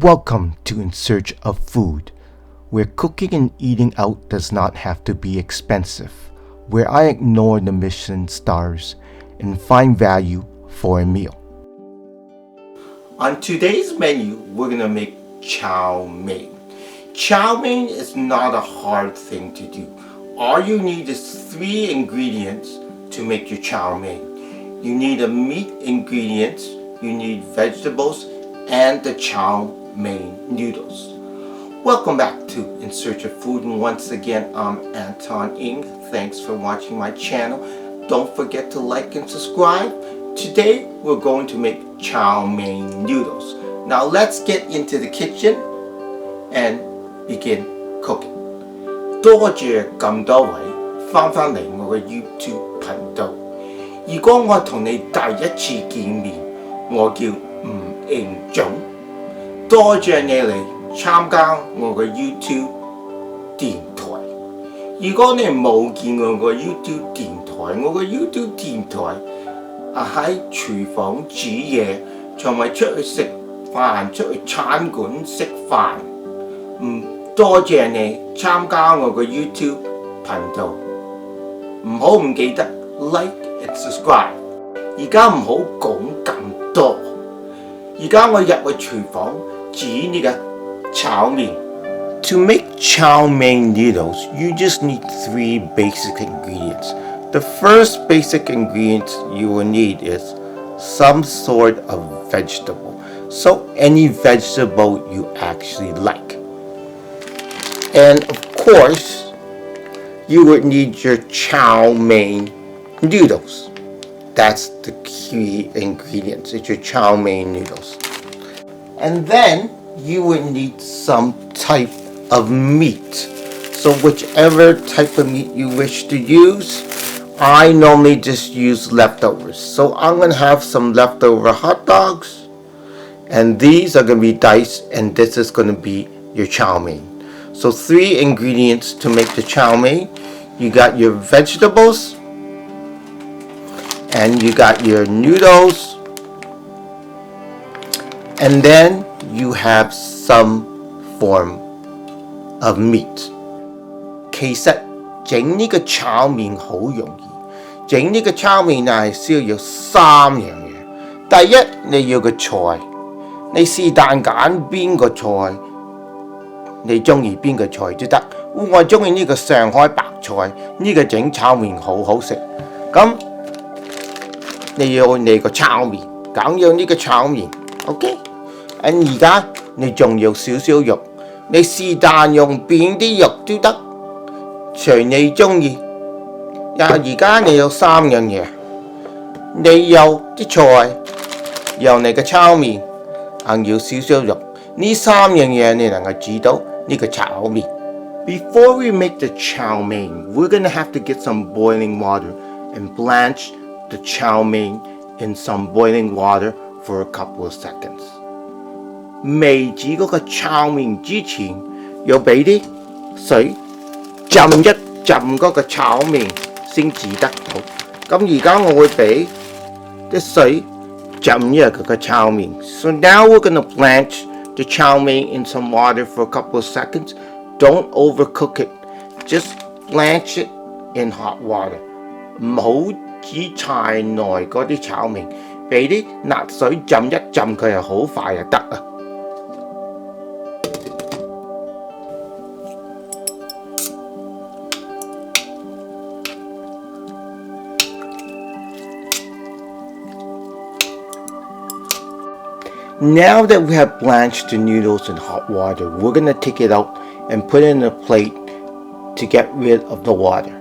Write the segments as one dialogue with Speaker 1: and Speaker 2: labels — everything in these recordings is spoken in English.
Speaker 1: Welcome to In Search of Food, where cooking and eating out does not have to be expensive, where I ignore the Michelin stars and find value for a meal. On today's menu, we're gonna make chow mein. Chow mein is not a hard thing to do. All you need is 3 ingredients to make your chow mein. You need a meat ingredients, you need vegetables, and the chow mein noodles. Welcome back to In Search of Food, and once again I'm Anton Ng. Thanks for watching my channel. Don't forget to like and subscribe. Today we're going to make chow mein noodles. Now let's get into the kitchen and begin cooking. 多謝咁多位翻嚟我嘅 YouTube 頻道。如果我同你第一次見面，我叫吳應總。多謝你嚟參加我嘅 YouTube 電台。如果你冇見過我嘅 YouTube 電台，我嘅 YouTube 電台喺廚房煮嘢，同埋出去食飯，出去餐館食飯。多謝你參加我嘅 YouTube 頻道。唔記得 like and subscribe。而家唔好講咁多。而家我入去廚房煮呢個炒麵。To make chow mein noodles, you just need 3 basic ingredients. The first basic ingredient you will need is some sort of vegetable. So any vegetable you actually like. And of course, you would need your chow mein noodles. That's the key ingredients. It's your chow mein noodles. And then you would need some type of meat. So whichever type of meat you wish to use, I normally just use leftovers. So I'm going to have some leftover hot dogs. And these are going to be diced, and this is going to be your chow mein. So 3 ingredients to make the chow mein. You got your vegetables, and you got your noodles, and then you have some form of meat. 其實整呢個炒麵好容易，整呢個炒麵係需要3樣嘢。第一，你要個菜，你是但揀邊個菜，你中意邊個菜都得。我中意呢個上海白菜，呢個整炒麵好好食。咁你要你個炒麵，梗要呢個炒麵 ，OK？ 而家你仲要少少肉，你是但用邊啲肉都得，隨你中意。而家你有3樣嘢，你有啲菜，有你嘅炒麵，要少少肉。呢3樣嘢你能夠煮到呢個炒麵。Before we make the chow mein, we're gonna have to get some boiling water and blanch the chow mein in some boiling water for a couple of seconds. 未煮嗰個炒麵之前，要俾啲水浸一浸嗰個炒麵先煮得到。咁而家我會俾啲水浸一下佢個炒麵。So now we're gonna blanch the chow mein in some water for a couple of seconds. Don't overcook it. Just blanch it in hot water. 唔好煮太耐嗰啲炒麵，俾啲辣水浸一浸佢，係好快就得啊。Now that we have blanched the noodles in hot water, we're going to take it out and put it in a plate to get rid of the water.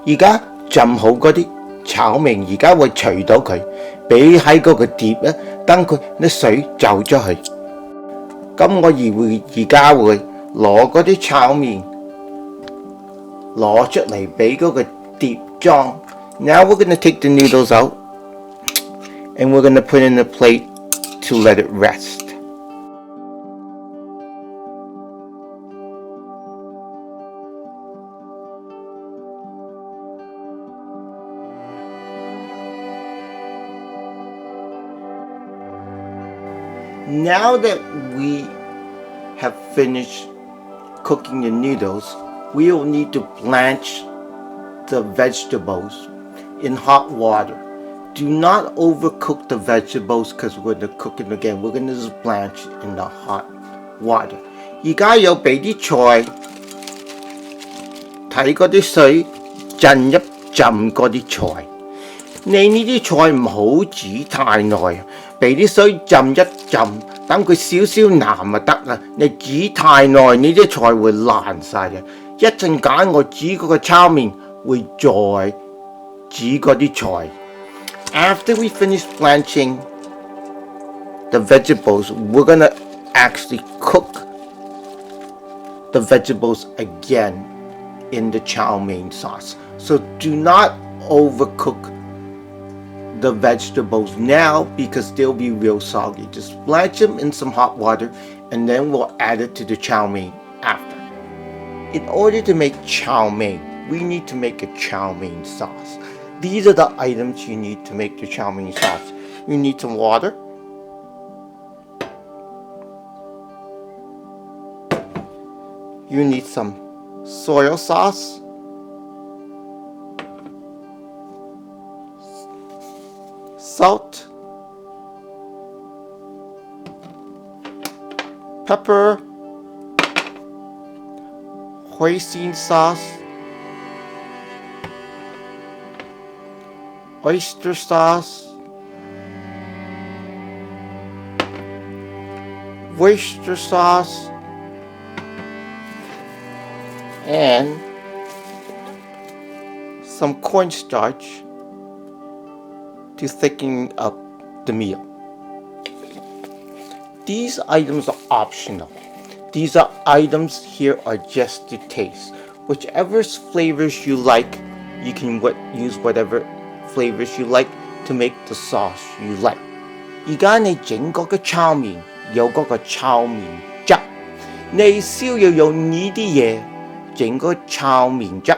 Speaker 1: 而家浸好嗰啲炒麵，而家會除到佢，俾喺嗰個碟咧，等佢啲水走咗去。咁我而家會攞嗰啲炒麵攞出嚟俾嗰個碟裝。Now we're going to take the noodles out and we're going to put it in a plate to let it rest. Now that we have finished cooking the noodles, we will need to blanch the vegetables in hot water. Do not overcook the vegetables because we're going to cook it again. We're going to just blanch in the hot water. 而家有俾啲菜睇嗰啲水浸一浸嗰啲菜。你呢啲菜唔好煮太耐，俾啲水浸一浸，等佢少少腍就得啦。你煮太耐，呢啲菜會爛晒嘅。一陣間我煮嗰個炒麵會再煮嗰啲菜。After we finish blanching the vegetables, we're gonna actually cook the vegetables again in the chow mein sauce. So do not overcook the vegetables now because they'll be real soggy. Just blanch them in some hot water and then we'll add it to the chow mein after. In order to make chow mein, we need to make a chow mein sauce. These are the items you need to make the chow mein sauce. You need some water. You need some soy sauce. Salt. Pepper. Hoisin sauce. Oyster sauce. Worcester sauce. And some cornstarch to thicken up the meal. These items are optional. These are items here are just to taste. Whichever flavors you like, you can use whatever flavors you like to make the sauce you like. 而家你整嗰個炒麵有嗰個炒麵汁，你需要用呢啲嘢整個炒麵汁。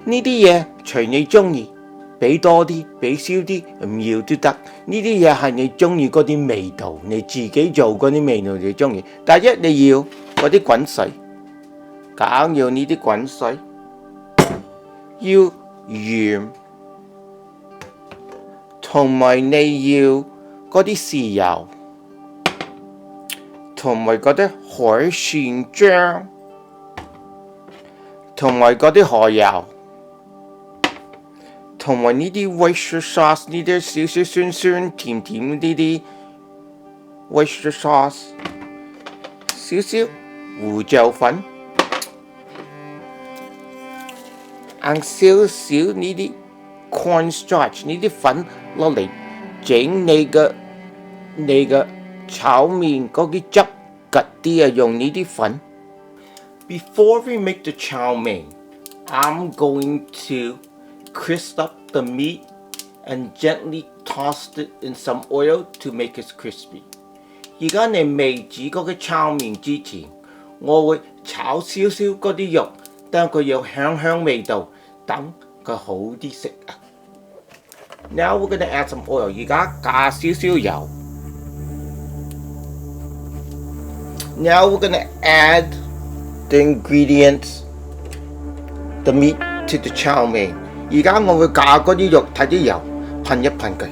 Speaker 1: 呢啲嘢隨你中意，俾多啲，俾少啲，唔要都得。呢啲嘢係你中意嗰啲味道，你自己做嗰啲味道你中意。第一你要嗰啲滾水，梗要呢啲滾水，要鹽。同埋你要嗰啲豉油，同埋嗰啲海鮮醬，同埋嗰啲河油，同埋呢啲 Worcester sauce 呢啲少少酸酸甜甜呢啲 Worcester sauce， 少少胡椒粉，少少呢啲 cornstarch 呢啲粉落嚟整你嘅炒麵嗰啲汁吉啲啊，用呢啲粉。Before we make the chow mein, I'm going to crisp up the meat and gently toss it in some oil to make it crispy. 而家你未煮嗰個炒麵之前，我會炒少少嗰啲肉，等佢有香味道，等佢好啲食啊。Now we're gonna add some oil. 而家加少少油。Now we're gonna add the ingredients, the meat to the chow mein. 而家我會加嗰啲肉，睇啲油噴一噴佢。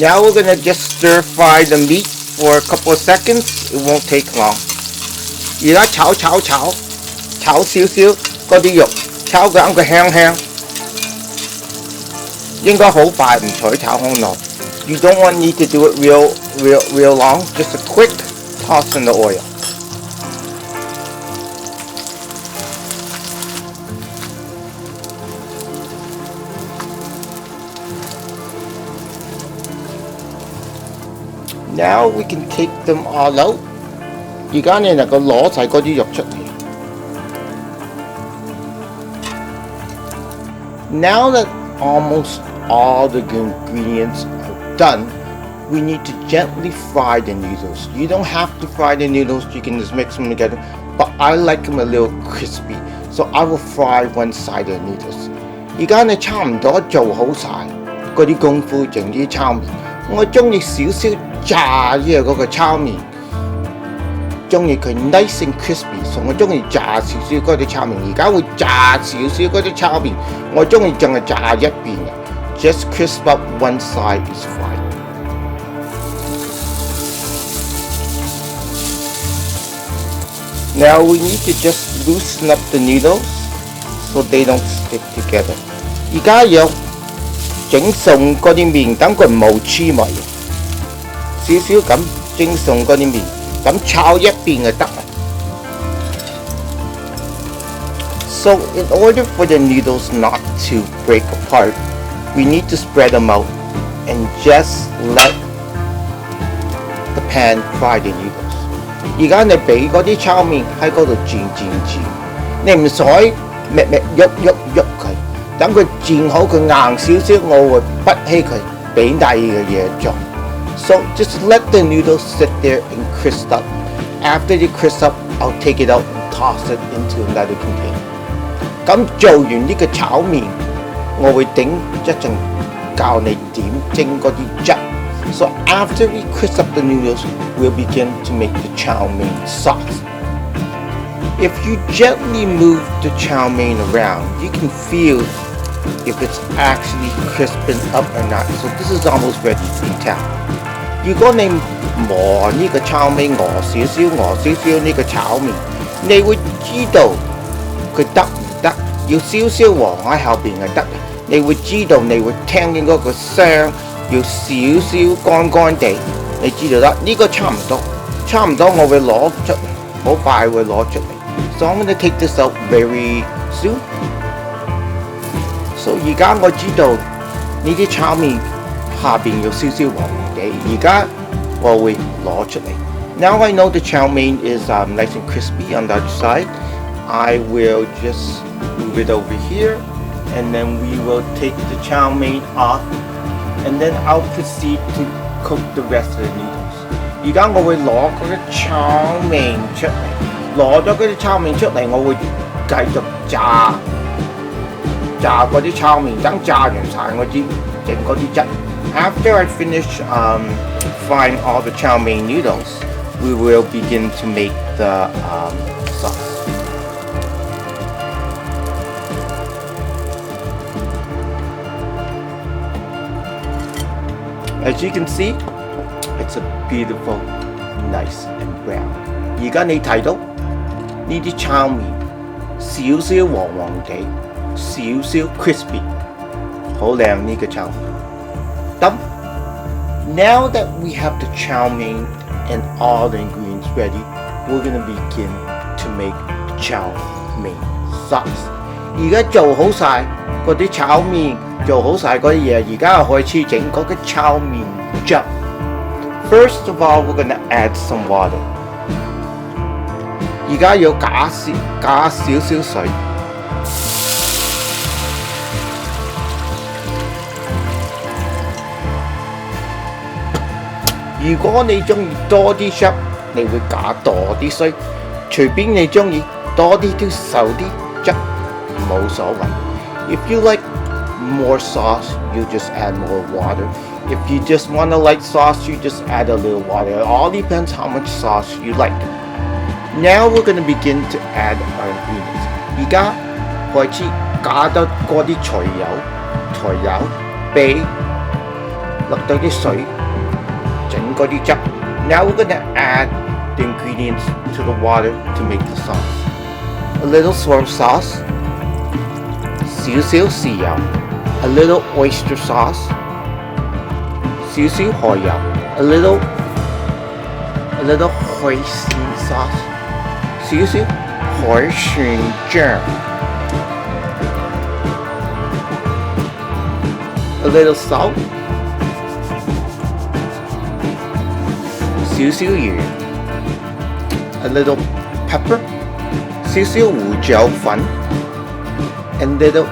Speaker 1: Now we're gonna just stir fry the meat for a couple of seconds. It won't take long. 而家炒少少嗰啲肉，炒佢啱佢香，應該好快，唔使炒好耐。You don't want need to do it real long. Just a quick toss in the oil. Now we can take them all out. 而家你能夠攞晒嗰啲肉出嚟。Now that almost all the ingredients are done, we need to gently fry the noodles. You don't have to fry the noodles, you can just mix them together, but I like them a little crispy, so I will fry one side of the noodles. 而家你差唔多做好晒嗰啲功夫，整啲炒麵。我中意少少炸嘅嗰個炒麵，中意佢 nice and crispy， 所以我中意炸少少嗰啲炒麵。而家會炸少少嗰啲炒麵，我中意淨係炸一邊嘅 ，just crisp up one side is fine。Now we need to just loosen up the noodles so they don't stick together。而家要整餸嗰啲麵，等佢冇黐埋，少少咁整餸嗰啲麵，咁炒一邊就得啦。So in order for the noodles not to break apart, we need to spread them out and just let the pan fry the noodles。而家你俾嗰啲炒麵喺嗰度轉，你唔使咩喐佢，等佢轉好佢硬少少，我會拔起佢，俾第二嘅嘢做。So just let the noodles sit there and crisp up. After they crisp up, I'll take it out and toss it into another container. 咁做完呢個炒麵，我會整一陣教你點整嗰啲汁。So after we crisp up the noodles, we'll begin to make the chow mein sauce. If you gently move the chow mein around, you can feel if it's actually crisping up or not. So this is almost ready to tell. 如果你磨呢個炒麵磨少少呢個炒麵，你會知道佢得唔得，要少少黃喺後邊係得。你會知道，你會聽見嗰個聲。要少少乾地，你知道啦。呢個差唔多，我會攞出嚟，好快會攞出嚟。So I'm gonna take this out very soon. So 而家我知道呢啲炒麵下邊有少少黃地，而家我會攞出嚟。Now I know the chow mein is nice and crispy on the other side. I will just move it over here, and then we will take the chow mein off.And then I'll proceed to cook the rest of the noodles. 而家我會攞嗰啲炒麵出嚟，攞咗嗰啲炒麵出嚟，我會繼續炸嗰啲炒麵，等炸完晒我先整嗰啲汁。After I finish frying all the chow mein noodles, we will begin to make the sauce. As you can see, it's a beautiful, nice and brown. 而家你睇到呢啲炒麵少少黃地，少少 crispy， 好靚呢個炒麵。咁 now that we have the chow mein and all the ingredients ready, we're gonna begin to make the chow mein sauce. 而家做好晒嗰啲炒麵。做好晒嗰啲嘢，而家開始整嗰個炒麵汁。First of all, we're gonna add some water. 而家要加少少水。如果你中意多啲汁，你會加多啲水。隨便你中意多啲都少啲汁，冇所謂。If you like more sauce, you just add more water. If you just want a light sauce, you just add a little water. It all depends how much sauce you like. Now we're going to begin to add our ingredients. 而家開始加多嗰啲材料，俾落到啲水，整嗰啲汁。Now we're going to add the ingredients to the water to make the sauce. A little soy sauce, 少少豉油。A little oyster sauce, 少少海油 a little 海鮮 sauce, 少少海鮮醬 a little salt, 少少鹽 a little pepper, 少少胡椒粉 and little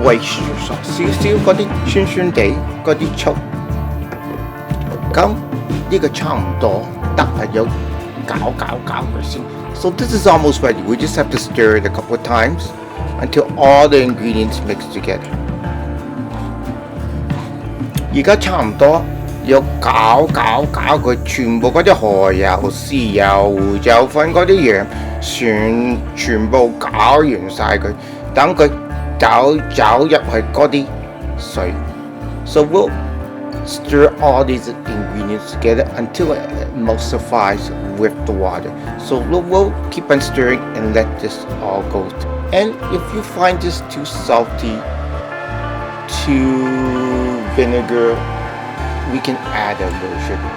Speaker 1: oyster sauce， 少少嗰啲酸地嗰啲醋。咁呢個差唔多得啦，要搞佢先。So this is almost ready. We just have to stir it a couple of times until all the ingredients mix together。而家差唔多要攪佢，全部嗰啲蠔油、豉油、胡椒粉嗰啲樣，全部攪完晒佢，等佢走入去嗰啲水。So we'll stir all these ingredients together until it emulsifies with the water. So we'll keep on stirring and let this all go. And if you find this too salty, too vinegar, we can add a little sugar.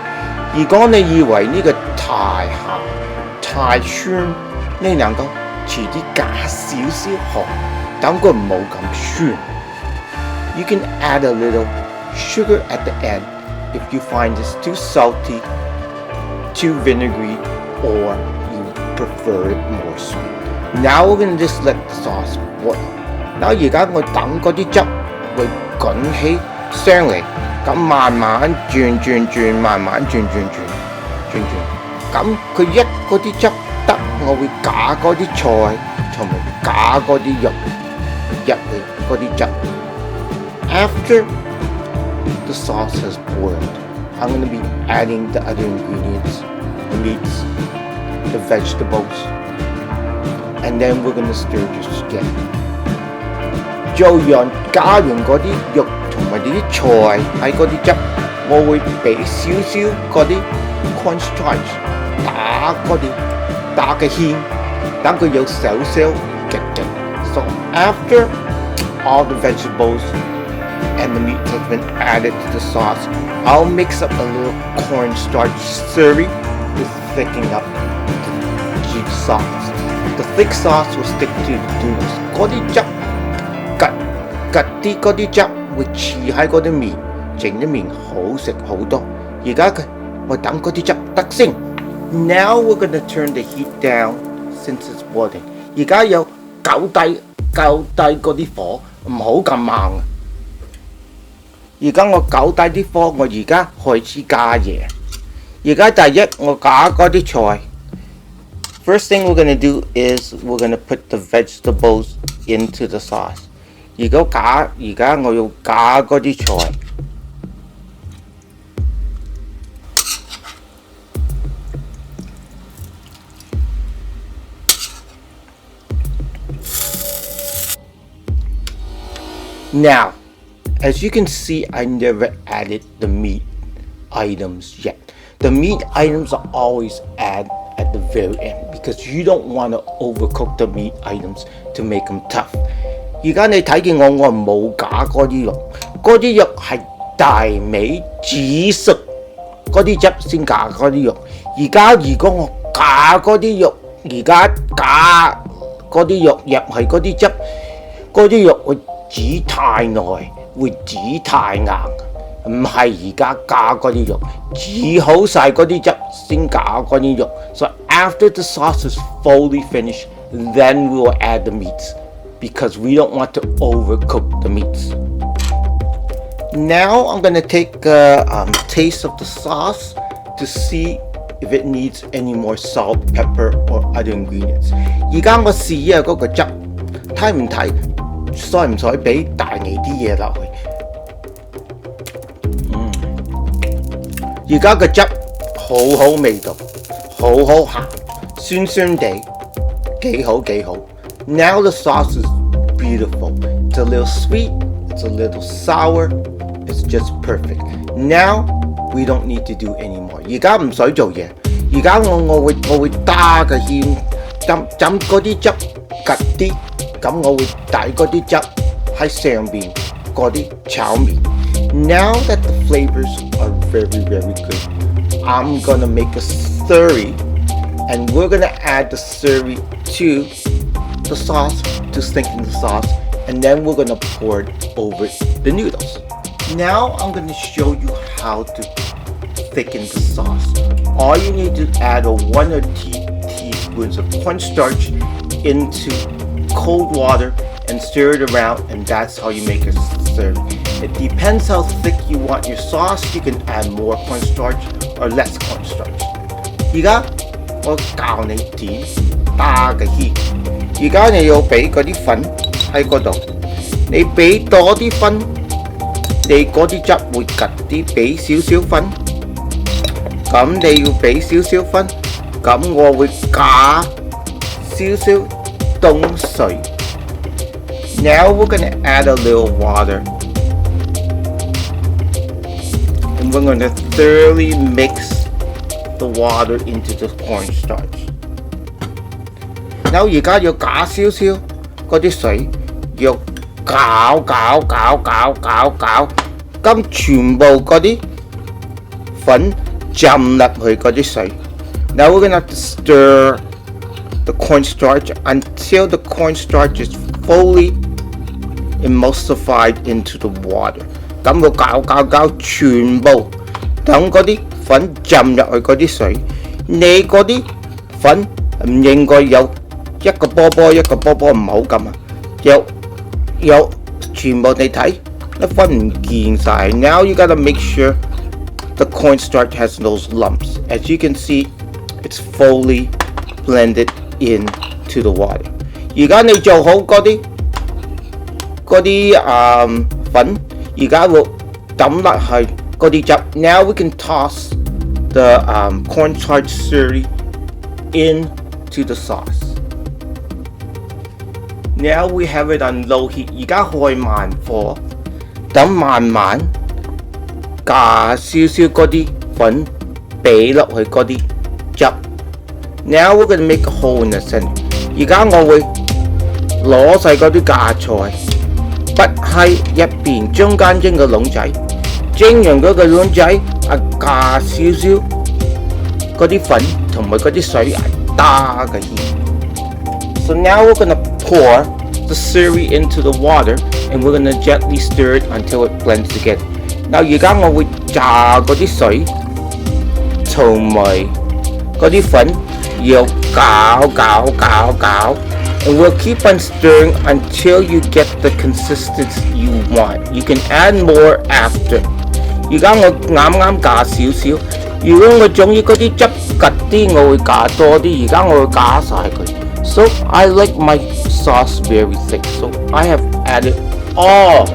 Speaker 1: 如果你以為呢個太鹹、太酸，你能夠遲啲加少少糖，等佢冇咁酸。You can add a little sugar at the end if you find this too salty, too vinegary, or you prefer it more sweet. Now we're going to just let the sauce boil. Now 而家我等嗰啲汁會滾起上嚟，咁慢慢轉，慢慢轉。咁佢一嗰啲汁得，我會加嗰啲菜，同埋加嗰啲肉入去嗰啲汁。After the sauce has boiled, I'm going to be adding the other ingredients, the meats, the vegetables, and then we're going to stir this together. 加完嗰啲肉同埋啲菜喺嗰啲汁，我會俾少少嗰啲 cornstarch 打嘅芡，等佢有少少激。So after all the vegetables and the meat has been added to the sauce, I'll mix up a little cornstarch surry to thicken up the sauce. The thick sauce will stick to the noodles. 嗰啲汁吉啲嗰啲汁會黐喺嗰啲麵，整啲麵好食好多。而家我等嗰啲汁得先。Now we're gonna turn the heat down since it's boiling. 而家有較低嗰啲火，唔好咁猛。而家我較低啲火，我而家開始加嘢。而家第一我加嗰啲菜。First thing we're gonna do is we're gonna put the vegetables into the sauce. 而家我要加嗰啲菜。Now, as you can see, I never added the meat items yet. The meat items are always added at the very end because you don't want to overcook the meat items to make them tough. 而家你睇見我冇加嗰啲肉，嗰啲肉係大尾煮熟嗰啲汁先加嗰啲肉。而家如果我加嗰啲肉，而家加嗰啲肉入去嗰啲汁，嗰啲肉會煮太耐，會煮太硬。唔係而家加嗰啲肉，煮好晒嗰啲汁先加嗰啲肉。So after the sauce is fully finished, then we will add the meats because we don't want to overcook the meats. Now I'm gonna take a taste of the sauce to see if it needs any more salt, pepper, or other ingredients. 而家我試下嗰個汁，睇唔睇？使唔使俾大味啲嘢落去？而家個汁好味道，好鹹，酸地，幾好。Now the sauce is beautiful. It's a little sweet, it's a little sour, it's just perfect. Now we don't need to do any more. 而家唔使做嘢，而家我會打個芡，浸嗰啲汁吉啲，咁我會遞嗰啲汁喺上邊嗰啲炒麵。Now that the flavors are very good, I'm gonna make a surry, and we're gonna add the surry to the sauce to thicken the sauce, and then we're gonna pour it over the noodles. Now I'm gonna show you how to thicken the sauce. All you need to add 1 or 2 teaspoons of cornstarch into cold water and stir it around, and that's how you make a surry. It depends how thick you want your sauce. You can add more cornstarch or less cornstarch. 而家我教你點打嘅芡。而家你要俾嗰啲粉喺嗰度，你俾多啲分，你嗰啲汁會吉啲，俾少少分。咁你要俾少少分，咁我會加少少凍水。Now we're gonna add a little water, and we're gonna thoroughly mix the water into the cornstarch. Now 而家要加少少嗰啲水，要攪，咁全部嗰啲粉浸入去嗰啲水。Now we're gonna have to stir the cornstarch until the cornstarch is fully emulsified into the water. 咁我攪，全部等嗰啲粉浸入去嗰啲水。你嗰啲粉唔應該有一個波波，唔好咁啊！有全部你睇，啲粉唔見晒。Now you gotta make sure the cornstarch has those lumps. As you can see, it's fully blended into the water. 而家你做好嗰啲粉，而家會抌落去嗰啲汁。Now we can toss the cornstarch surry into the sauce. Now we have it on low heat. 而家開慢火，等慢慢加少少嗰啲粉俾落去嗰啲汁。Now we're gonna make a hole in the center. 而家我會攞晒嗰啲架菜，拔喺入邊中間蒸個籠仔，蒸完嗰個籠仔加少少嗰啲粉同埋嗰啲水打嘅芡。So now we're gonna pour the surry into the water, and we're gonna gently stir it until it blends together. Now 而家我會炸嗰啲水同埋嗰啲粉，要攪， and we'll keep on stirring until you get the consistency you want. You can add more after. 而家我啱加少少，如果我中意嗰啲汁吉啲，我會加多啲。而家我會加晒佢。So I like my sauce very thick, so I have added all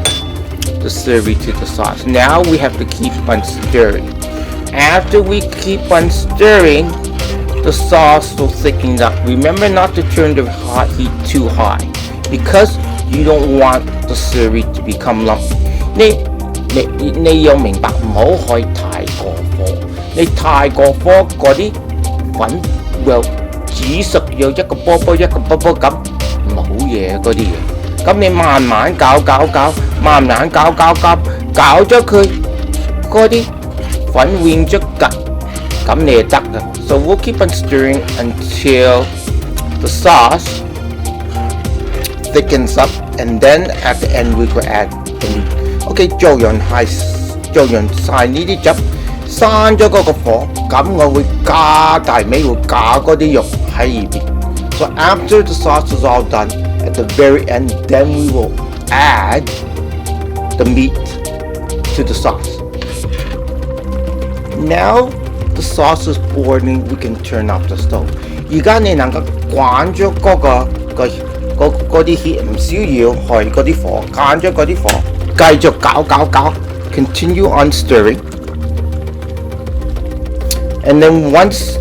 Speaker 1: the surry to the sauce. Now we have to keep on stirring. After we keep on stirring, the sauce will thicken up. Remember not to turn the hot heat too high because you don't want the surry to become lumpy. 你要明白，唔好開太過火。你太過火嗰啲粉會煮熟有一個波波咁，冇嘢嗰啲嘢。咁你慢慢攪，慢慢攪咗佢嗰啲粉變咗吉，咁你就得㗎。So we'll keep on stirring until the sauce thickens up, and then at the end we will add the meat. OK， 做完晒呢啲汁，閂咗嗰個火，咁我會加大尾會加嗰啲肉喺入邊。So after the sauce is all done, at the very end, then we will add the meat to the sauce. Now the sauce is boiling, we can turn off the stove. 而家你能夠關咗嗰啲 heat， 唔需要開嗰啲火，關咗嗰啲火，繼續攪 ，continue on stirring. And then once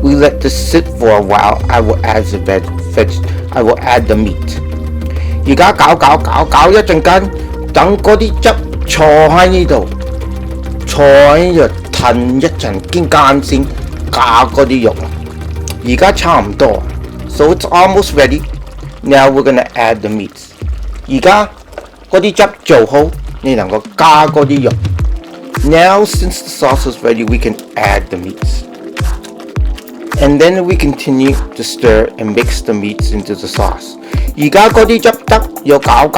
Speaker 1: we let this sit for a while, I will add the meat. 而家攪一陣間，等嗰啲汁坐喺呢度，褪一陣間先加嗰啲肉啦。而家差唔多 ，so it's almost ready. Now we're gonna add the meats. 而家嗰啲汁做好，你能夠加嗰啲肉。Now since the sauce is ready, we can add the meats. And then we continue to stir and mix the meats into the sauce. 而家嗰啲汁得，要攪，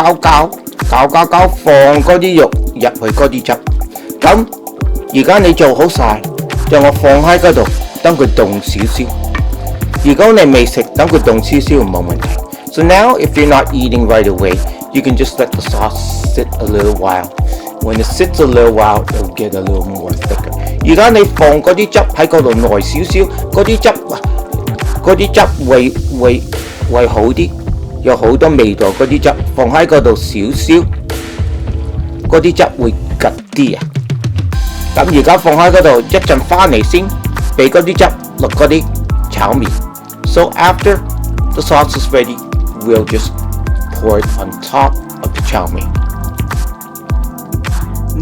Speaker 1: 放嗰啲肉入去嗰啲汁。咁而家你做好晒，將我放喺嗰度，等佢凍少少。如果你未食，等佢凍少少冇問題。So now if you're not eating right away, you can just let the sauce sit a little while. When it sits a little while, it'll get a little more thicker. 而家你放嗰啲汁喺嗰度耐少少，嗰啲汁會好啲。
Speaker 2: 有好多味道嗰啲汁放喺嗰度少少，嗰啲汁會吉啲啊。咁而家放喺嗰度一陣翻嚟先，俾嗰啲汁落嗰啲炒麵。So after the sauce is ready, we'll just pour it on top of the chow mein.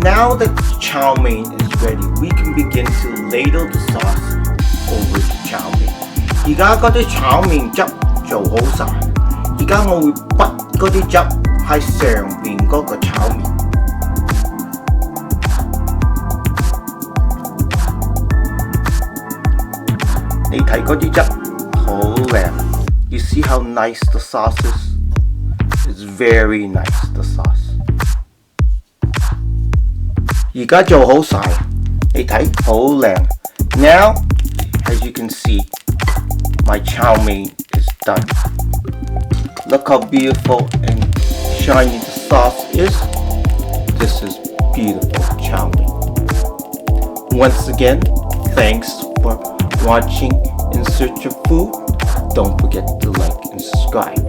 Speaker 1: Now that the chow mein is ready, we can begin to ladle the sauce over the chow mein. 而家嗰啲炒麵汁做好晒，而家我會筆嗰啲汁喺上邊嗰個炒麵。你睇嗰啲汁好靚。You see how nice the sauce is? It's very nice, the sauce. 而家做好晒，你睇好靚。Now, as you can see, my chow mein is done. Look how beautiful and shiny the sauce is. This is beautiful chow mein. Once again, thanks for watching In Search of Food. Don't forget to like and subscribe.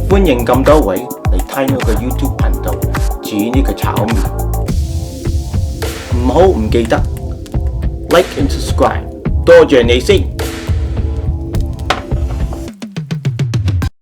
Speaker 1: 歡迎咁多位嚟睇我嘅 YouTube 頻道煮呢個炒麵。唔好唔記得 like and subscribe。多謝你先。